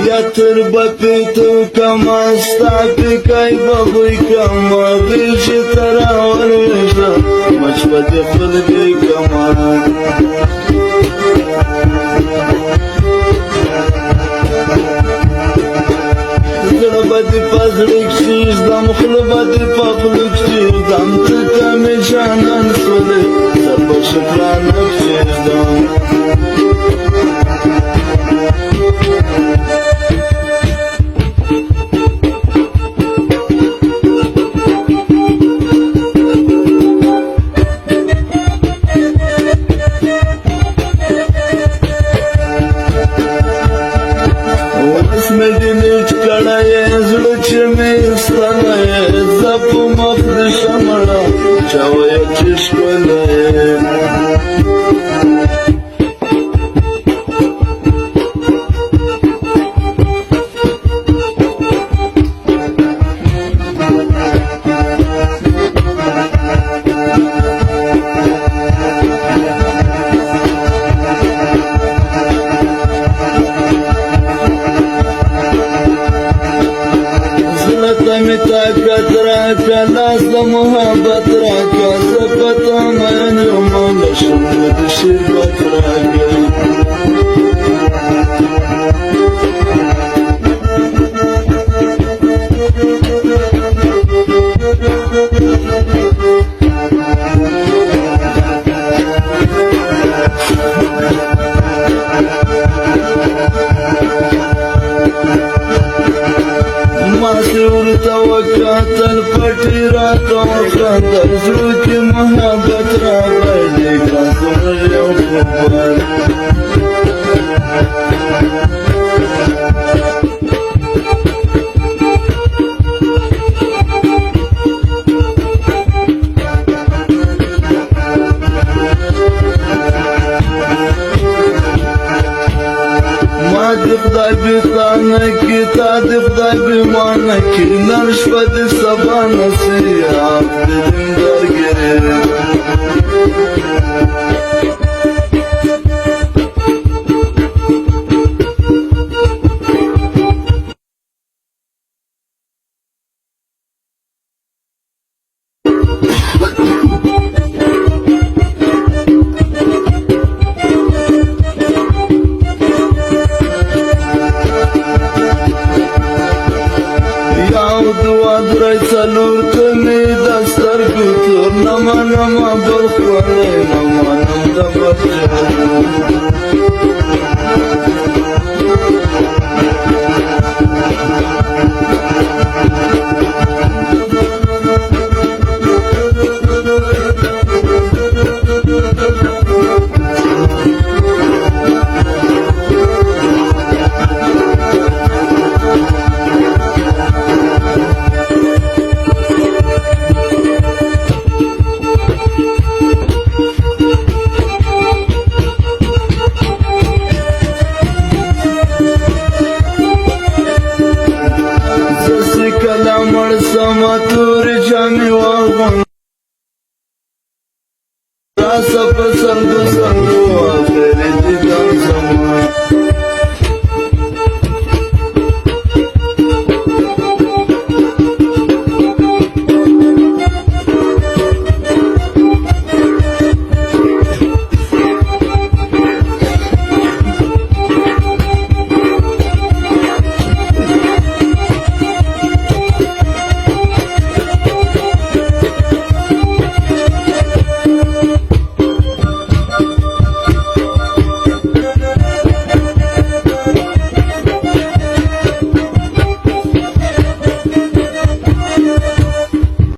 یا تر بپیتو کما ستا پیکای بابوی کما غیشی تراور ویشا مچ بدی خلقی کما زړه بدی پزړک شیږدم خوله بدی پخلک شیږدم ته کمې شانان سولې سر به شکرانه کښېږدم مدینچ کڑای زړه چې مې ستنه زپو مخ دې شمړه چاوي چشمله طاقت راکا لاس د محبت راکا زپتا من یو مولا شمد شربت راکا ورته وکتل پټی راته وخندل زړه کې محبت راغلی کړه څومره یو خبر خدای بیتانه کی تا دی خدای بیمانه کی نرش پا دی سبا نصیحات دلیم درگیره سلور کمی دستر کتور نما نما برخوانه نما نم دبجر سما توری جامی واغون راسا پسند